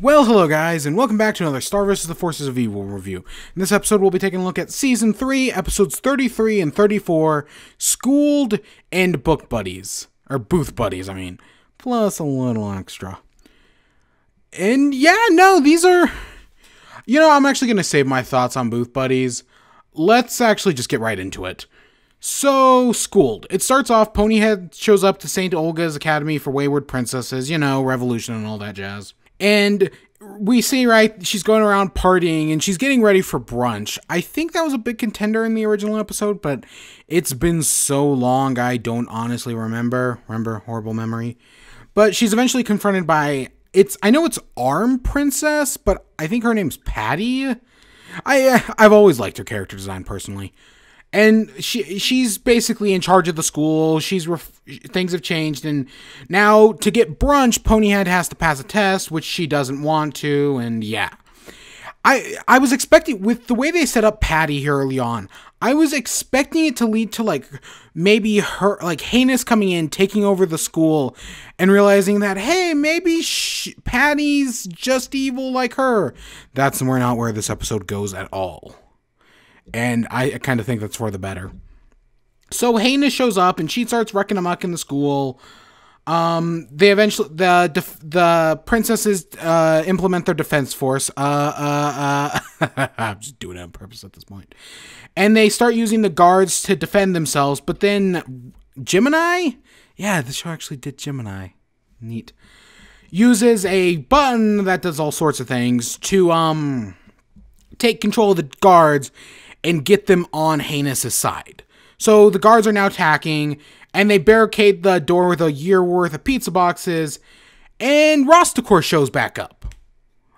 Well, hello guys, and welcome back to another Star vs. the Forces of Evil review. In this episode, we'll be taking a look at Season 3, Episodes 33 and 34, Skooled and Book Buddies. Or Booth Buddies, I mean. Plus a little extra. And yeah, no, these are... You know, I'm actually going to save my thoughts on Booth Buddies. Let's actually just get right into it. So, Skooled. It starts off, Ponyhead shows up to St. Olga's Academy for Wayward Princesses, you know, revolution and all that jazz. And we see, right, she's going around partying and she's getting ready for brunch. I think that was a big contender in the original episode, but it's been so long I don't honestly remember. Horrible memory. But she's eventually confronted by, I know it's Arm Princess, but I think her name's Patty. I've always liked her character design personally. And she's basically in charge of the school. Things have changed, and now to get brunch, Ponyhead has to pass a test, which she doesn't want to, and yeah. I was expecting, with the way they set up Patty here early on, I was expecting it to lead to, like, maybe her, like, Heinous coming in, taking over the school, and realizing that, hey, maybe Patty's just evil like her. That's not where this episode goes at all. And I kind of think that's for the better. So Heinous shows up and she starts wrecking amok in the school. They eventually, the princesses implement their defense force. I'm just doing it on purpose at this point. And they start using the guards to defend themselves. But then Gemini? Yeah, the show actually did Gemini. Neat. Uses a button that does all sorts of things to take control of the guards and get them on Heinous' side. So the guards are now attacking, and they barricade the door with a year worth of pizza boxes, and Rosticor shows back up.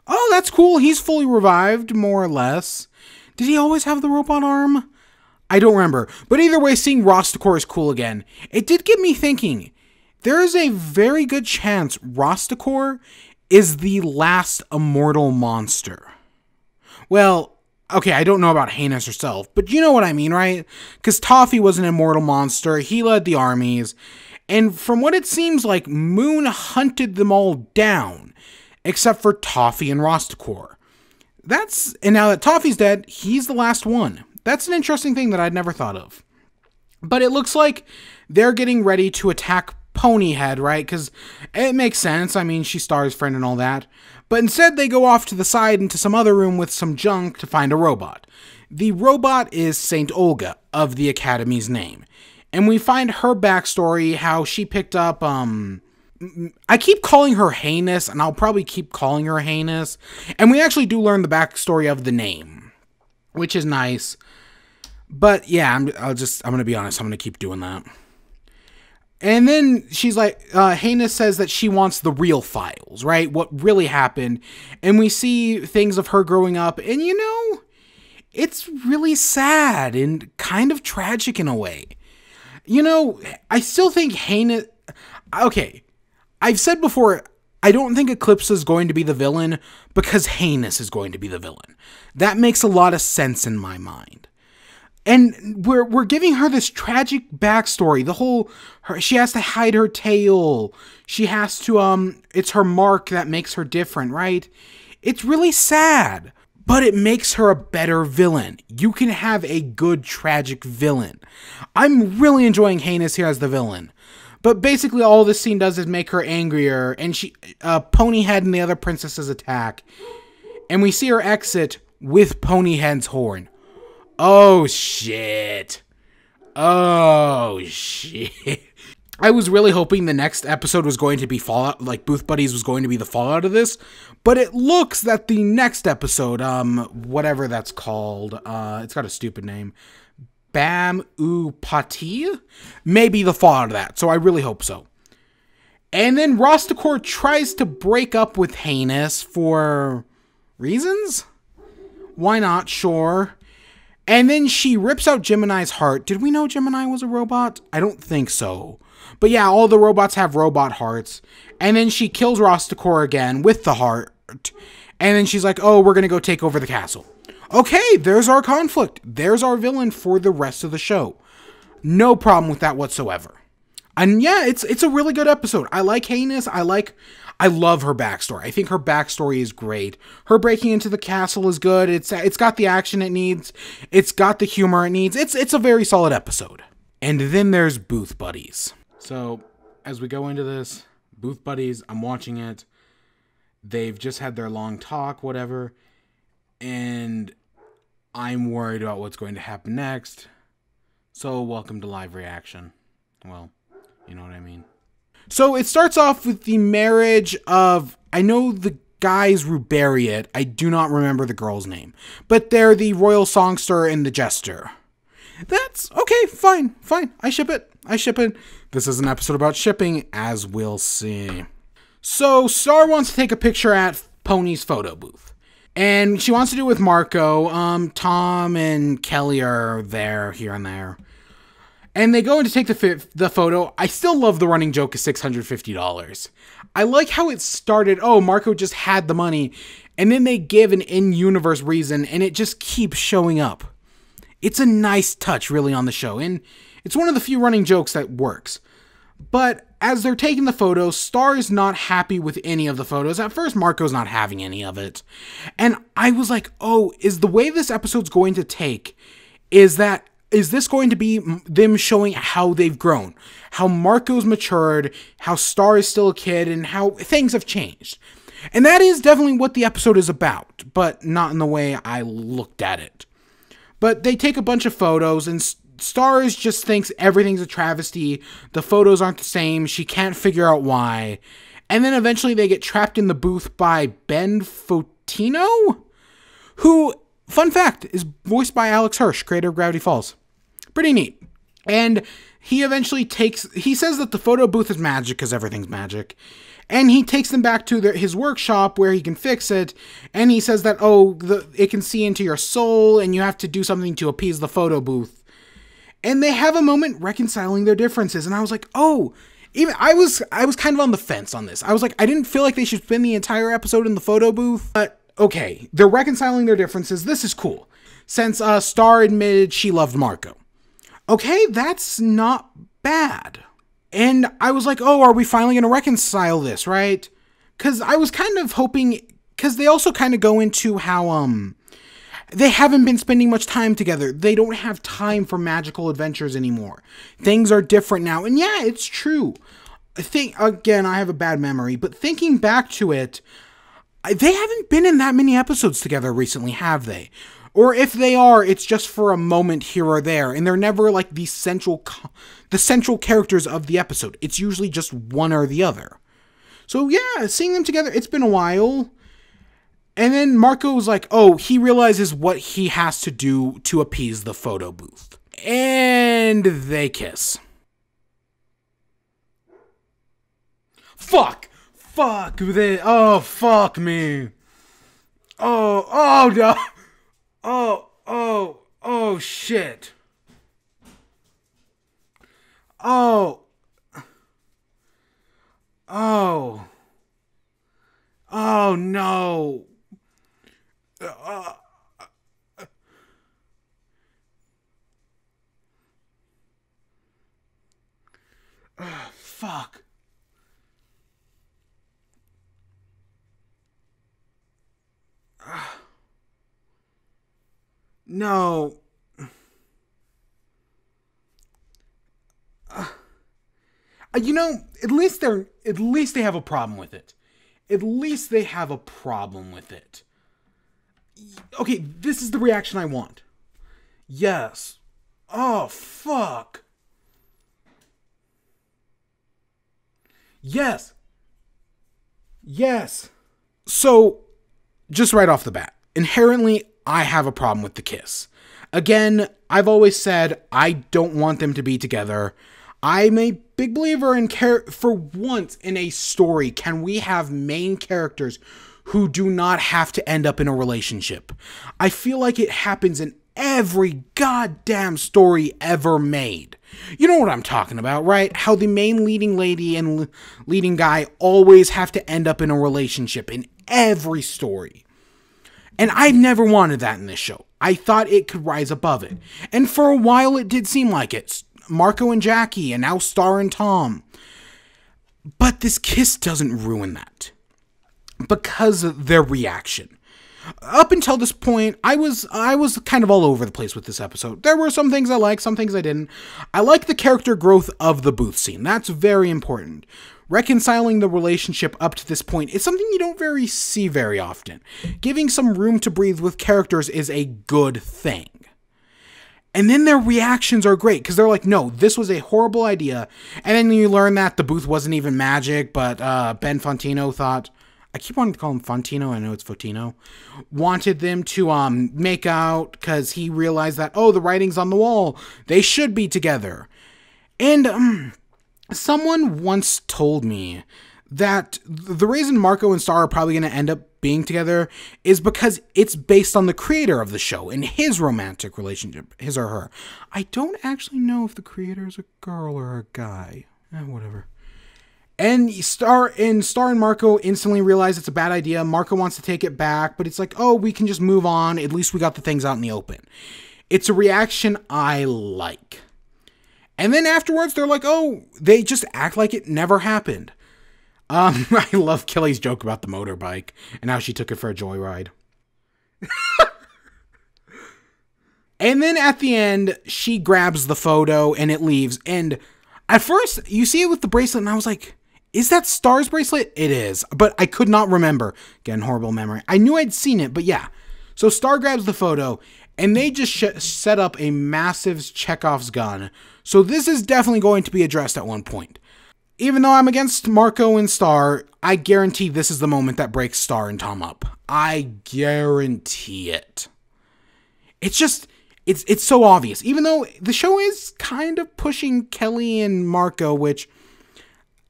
Oh, that's cool. He's fully revived, more or less. Did he always have the robot arm? I don't remember. But either way, seeing Rosticor is cool again. It did get me thinking. There is a very good chance Rosticor is the last immortal monster. Well, okay, I don't know about Heinous herself, but you know what I mean, right? Because Toffee was an immortal monster, he led the armies, and from what it seems like, Moon hunted them all down, except for Toffee and Rosticor. And now that Toffee's dead, he's the last one. That's an interesting thing that I'd never thought of. But it looks like they're getting ready to attack Ponyhead, right? Because it makes sense, I mean, she's Star's friend and all that. But instead, they go off to the side into some other room with some junk to find a robot. The robot is St. Olga, of the Academy's name. And we find her backstory, how she picked up, I keep calling her Heinous, and I'll probably keep calling her Heinous. And we actually do learn the backstory of the name, which is nice. But yeah, I'm going to be honest, I'm going to keep doing that. And then she's like, Heinous says that she wants the real files, right? What really happened. And we see things of her growing up. And, you know, it's really sad and kind of tragic in a way. You know, I still think Heinous... Okay, I've said before, I don't think Eclipse is going to be the villain because Heinous is going to be the villain. That makes a lot of sense in my mind. And we're giving her this tragic backstory. She has to hide her tail. She has to, it's her mark that makes her different, right? It's really sad, but it makes her a better villain. You can have a good, tragic villain. I'm really enjoying Heinous here as the villain. But basically all this scene does is make her angrier, and Ponyhead and the other princesses attack. And we see her exit with Ponyhead's horn. Oh, shit. Oh, shit. I was really hoping the next episode was going to be Fallout, like Booth Buddies was going to be the fallout of this, but it looks that the next episode, whatever that's called, it's got a stupid name, Bam Oo Pati, may be the fallout of that, so I really hope so. And then Rosticor tries to break up with Heinous for reasons? Why not? Sure. And then she rips out Gemini's heart. Did we know Gemini was a robot? I don't think so. But yeah, all the robots have robot hearts. And then she kills Rosticor again with the heart. And then she's like, oh, we're going to go take over the castle. Okay, there's our conflict. There's our villain for the rest of the show. No problem with that whatsoever. And yeah, it's a really good episode. I like Heinous. I love her backstory. I think her backstory is great. Her breaking into the castle is good. It's got the action it needs. It's got the humor it needs. It's a very solid episode. And then there's Booth Buddies. So as we go into this, Booth Buddies, I'm watching it. They've just had their long talk, whatever. And I'm worried about what's going to happen next. So welcome to live reaction. Well, you know what I mean. So it starts off with the marriage of, I know the guy's Rubariot. I do not remember the girl's name. But they're the royal songster and the jester. That's okay, fine. I ship it. This is an episode about shipping, as we'll see. So Star wants to take a picture at Pony's photo booth. And she wants to do it with Marco. Tom and Kelly are there, here and there. And they go in to take the photo. I still love the running joke of $650. I like how it started. Oh, Marco just had the money. And then they give an in-universe reason, and it just keeps showing up. It's a nice touch, really, on the show. And it's one of the few running jokes that works. But as they're taking the photos, Star is not happy with any of the photos. At first, Marco's not having any of it. And I was like, oh, is the way this episode's going to take, is this going to be them showing how they've grown? How Marco's matured, how Star is still a kid, and how things have changed. And that is definitely what the episode is about, but not in the way I looked at it. But they take a bunch of photos, and Star just thinks everything's a travesty. The photos aren't the same. She can't figure out why. And then eventually they get trapped in the booth by Ben Fotino, who, fun fact, is voiced by Alex Hirsch, creator of Gravity Falls. Pretty neat. And he eventually he says that the photo booth is magic because everything's magic. And he takes them back to his workshop where he can fix it. And he says that, it can see into your soul and you have to do something to appease the photo booth. And they have a moment reconciling their differences. And I was like, oh, I was kind of on the fence on this. I was like, I didn't feel like they should spend the entire episode in the photo booth. But okay, they're reconciling their differences. This is cool. Since Star admitted she loved Marco. Okay, that's not bad. And I was like, oh, are we finally going to reconcile this, right? Because I was kind of hoping, because they also kind of go into how, they haven't been spending much time together. They don't have time for magical adventures anymore. Things are different now. And yeah, it's true. Again, I have a bad memory, but thinking back to it, they haven't been in that many episodes together recently, have they? Or if they are, it's just for a moment here or there, and they're never like the central characters of the episode. It's usually just one or the other. So yeah, seeing them together, it's been a while. And then Marco was like, oh, he realizes what he has to do to appease the photo booth. And they kiss. Fuck, oh, fuck me. Oh, no. Oh, shit. Oh, no. Fuck. No. You know, at least they have a problem with it. At least they have a problem with it. Okay, this is the reaction I want. Yes. Oh, fuck. Yes. Yes. So, just right off the bat, inherently, I have a problem with the kiss. Again, I've always said I don't want them to be together. I'm a big believer in for once in a story, can we have main characters who do not have to end up in a relationship? I feel like it happens in every goddamn story ever made. You know what I'm talking about, right? How the main leading lady and leading guy always have to end up in a relationship in every story. And I've never wanted that in this show. I thought it could rise above it. And for a while it did seem like it. Marco and Jackie, and now Star and Tom. But this kiss doesn't ruin that. Because of their reaction. Up until this point, I was kind of all over the place with this episode. There were some things I liked, some things I didn't. I like the character growth of the booth scene. That's very important. Reconciling the relationship up to this point is something you don't see very often. Giving some room to breathe with characters is a good thing. And then their reactions are great, because they're like, no, this was a horrible idea. And then you learn that the booth wasn't even magic, but Ben Fontino thought... I keep wanting to call him Fontino, I know it's Fotino, wanted them to make out because he realized that, oh, the writing's on the wall. They should be together. And someone once told me that the reason Marco and Star are probably going to end up being together is because it's based on the creator of the show and his romantic relationship, his or her. I don't actually know if the creator is a girl or a guy. Whatever. And Star and Marco instantly realize it's a bad idea. Marco wants to take it back, but it's like, oh, we can just move on. At least we got the things out in the open. It's a reaction I like. And then afterwards, they're like, oh, they just act like it never happened. I love Kelly's joke about the motorbike and how she took it for a joyride. And then at the end, she grabs the photo and it leaves. And at first, you see it with the bracelet, and I was like, is that Star's bracelet? It is, but I could not remember. Again, horrible memory. I knew I'd seen it, but yeah. So Star grabs the photo, and they just set up a massive Chekhov's gun. So this is definitely going to be addressed at one point. Even though I'm against Marco and Star, I guarantee this is the moment that breaks Star and Tom up. I guarantee it. It's just... It's so obvious, even though the show is kind of pushing Kelly and Marco, which,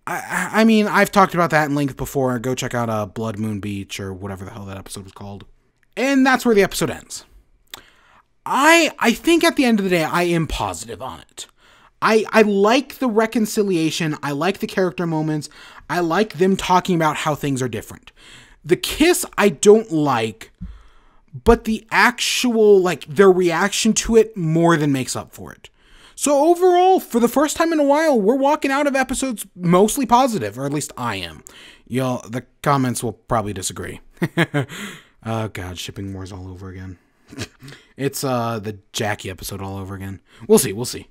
I mean, I've talked about that in length before. Go check out Blood Moon Beach or whatever the hell that episode was called. And that's where the episode ends. I think at the end of the day, I am positive on it. I like the reconciliation. I like the character moments. I like them talking about how things are different. The kiss, I don't like... but the actual, their reaction to it more than makes up for it. So overall, for the first time in a while, we're walking out of episodes mostly positive, or at least I am. Y'all, the comments will probably disagree. Oh god, shipping wars all over again. It's the Jackie episode all over again. We'll see.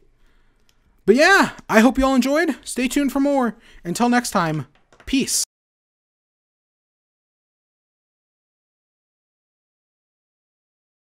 But yeah, I hope you all enjoyed. Stay tuned for more. Until next time, peace.